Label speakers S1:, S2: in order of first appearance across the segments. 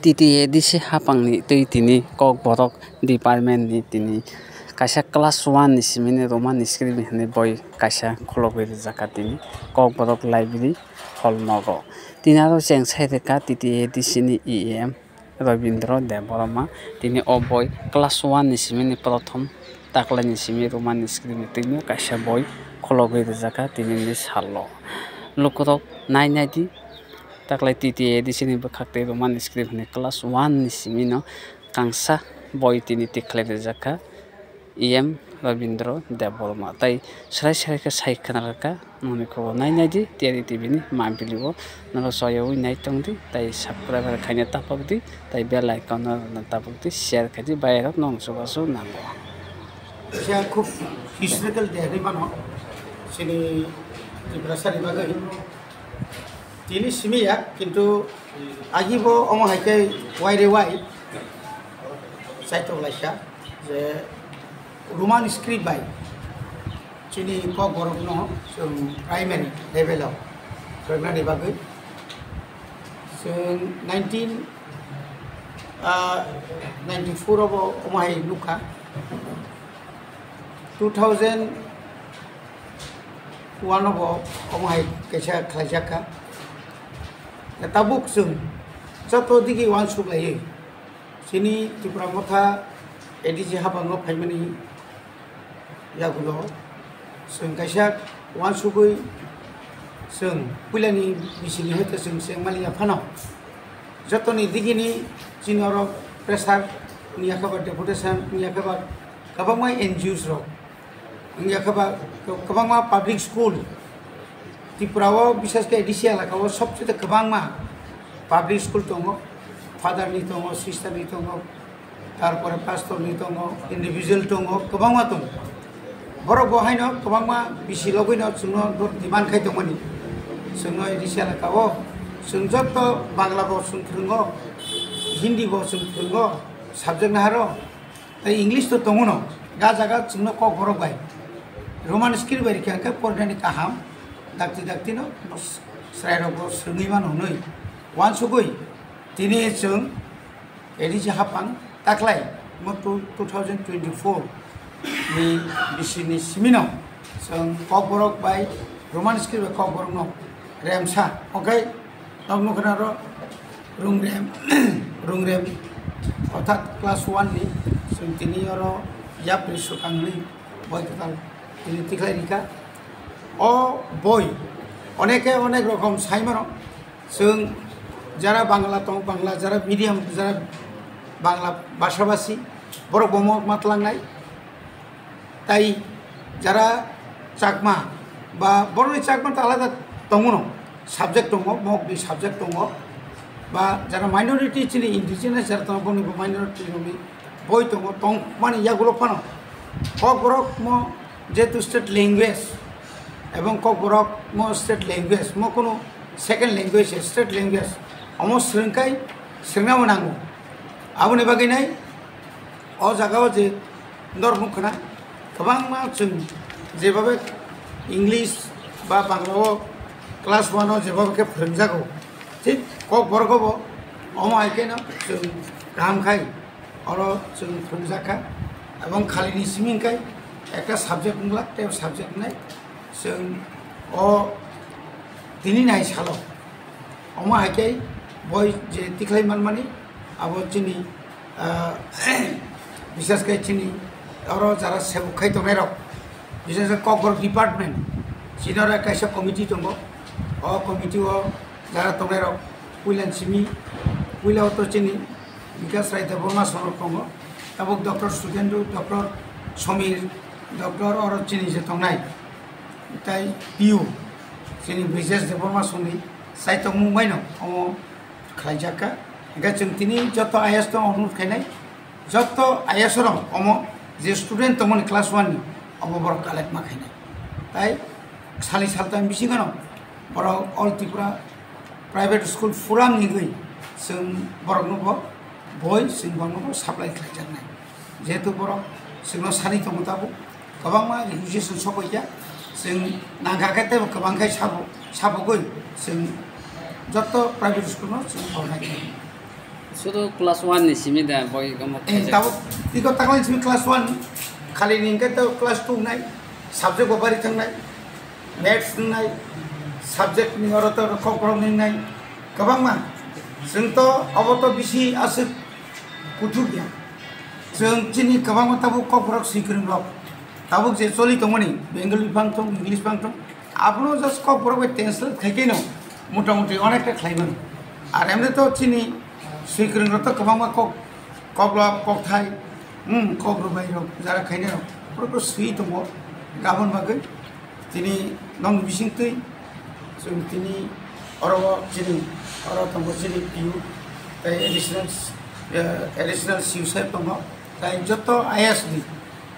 S1: TTA disi hapangni tui tini kok borok department ni tini kaisa class 1 ni simini Roman script ni boi kaisa khulogoi rijaka tini kok borok library hall nogo tini aro cheng side ka TTA disi ni EM Rabindra Deborama tini o boi class 1 ni simini prothom taklai ni simi Roman script ni tini kaisa boi khulogoi rijaka tini ni salo lukurok nainai di taklai TTA disi ni bwkhak tei Roman script ni class 1 ni simi no kangsa boi tini tiklai rijaka EM Rabindra Deborama tai srai srai ke sai khanaraka noni ko nainai di TRI TV ni mambili o nalo soyoi nai tongdi tai subscribe khaina tapakdi tai bell icon na tapakdi share khadi bayarok nong sobaso nango
S2: sia খুব historical diary mano sini dibrasari bagai tini simi ya kintu agibo omo haikai waire wai saito laisha je Roman script by chini ko gorok no primary level of karna de bagai so 1994 obo omo hai luka 2001 obo omo hai kaisa khlajaka tabuk sung jato digi wan suk lai sini Tripura motha ediji habango phaimani yagulo sung kaisa wan sugui sung pulani bisini hete sung sengmali afano jato ni digini jinoro pressure ni akaba deputation ni akaba kabangma NGOs ro ni akaba kabangma public school Tripura o বিশেষ করে ADC এলাকাও সবচেয়ে কবাংমা public school দঙো father নি দঙো sister নি দঙো তারপরে পাস্টর নি দঙো individual দঙো কবাংমা দঙো বড় বহাইনো কবাংমা BC লগইনো जोंनो ডিমান্ড খাই দঙনি जोंनो এডিসি এলাকাও जों যত বাংলা বো जों फोरोङो हिंदी बो जों फोरोङो साबजेक्ट नाहारो তাই इंग्लिश তো দঙनो गा जागा जोंनो क बरक बाय रोमान स्क्रिप्ट बाय खांका पढ़नानि काहाम dakti no srai rogo sungi man honoi wan sugoi tini chung ediji hapang taklai mo 2024 ni bisini simino sung kokborok bai Roman script kokborok no remsa okay tongno kanaro rungrem অর্থাৎ class 1 ni sung tini oro yapri sukangni boy total tini tiklai rika ও বই অনেকে অনেক রকম সাইমানো जों যারা বাংলা তো বাংলা যারা medium যারা বাংলা ভাষাভাষী বড় বমক মাতলাংনাই তাই যারা চাকমা বা বড়ই চাকমা আলাদা দङनो সাবজেক্ট দङ মকনি সাবজেক্ট দङ বা যারা মাইনরিটি চিনি ইন্ডিজিনাস যারা দङ বনি মাইনরিটি नि বই দङ তং মানে ইয়াগুলো ফানো কক বরক ম যেহেতু স্টেট ল্যাঙ্গুয়েজ এবং kokborok mo state language mo kono second language state language amo srengkai srengna monango aboni bagai nai o jagao je normukhna kabang ma chung jebabe english ba banglao class 1 o jebabe ke phrenjago ঠিক kokborok bo omo aikena chung ram khai oro chung phrenjaka এবং খালিনি সিমিংkai একটা subject মুলা তে subject নাই जों ओ दिनै नाय सालो अमा हाइकै बय जे तिखलाई मानमानि आबो चिनि विशेष के चिनि और जरा सेबुखाय दंनाय रक विशेष kokbor डिपार्टमेंट सिनरा कायसा कमिटि दङ ओ कमिटि ओ जरा दंनाय रक पुइलान सिमि पुइलाव तो चिनि विकास राय देबरमा सर दङ ताबक डॉक्टर सुदेन्दु डॉक्टर समीर डॉक्टर और चिनि जे दंनाय তাই পিউ যিনি বিশেষ দেবর্মাসনি সাইতো মুম্বাইনো অমো খাইজাকা গাচুন তিনি যত আইএস তো অনুরোধ খাইনাই যত আইএস রং অমো যে স্টুডেন্ট তমন ক্লাস 1 নি অমো বড় কালেক্ট মা খাইনাই তাই সালি সালতাম বিসিগানো বড় অল ত্রিপুরা প্রাইভেট স্কুল ফুরাম নিগই जों বড়নো বই जों বড়নো সাপ্লাই খাইজানাই যেহেতু বড় जोंनो सारि तमताबो गोबां मा रिकुइजिसन सबायया जों नागाखाते गोबांखाय साबगै जों जत प्राइभेट स्कुल जों फरायनाय
S1: শুধু class 1 ni simi da boy kamu
S2: tahu tiga tahun simi kelas 1 kali ini kan tahu kelas 2 naik subjek babari tang naik maths naik subjek ni orang tu kau ni naik kabang mah sento awoto bisi asik kutuk ya seng cini kabang mah tahu kau berak sikrim lok tahu je soli tu mani Bengali bang tu English bang tu आपनो just कब बरक tension থাকে না মোটামুটি অনেকটা খাইবেন আর এমনি তো চিনি সুইকরিং তো কবামা কবলা কক থাই কবর বাইর যারা খাইনে পুরো সুই দङ গাবন বাগै তিনি নং বিसिंतै जों তিনি অরব চিনি অরব দङ চিনি পিউ তাই এডিশনাল সিউসাই দङ তাই যত আইএস দি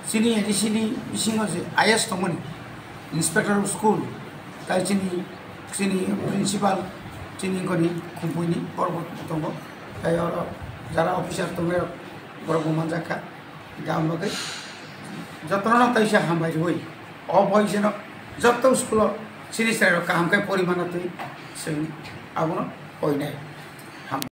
S2: চিনি এডিশনি বিसिङाव যে আইএস দङনি Inspector of School, তাই চিনি প্রিন্সিপাল চিনি করি কুম্পুনি পর্বত দङ তাই যারা অফিসার তোমরা বড় গমান জাকা গামবাকে যতন তাইসা হামবাই হই অবয়সেন যত স্কুল সিরিজ কাহামকাই পরিমাণ তুই সেই আগুন হই নাই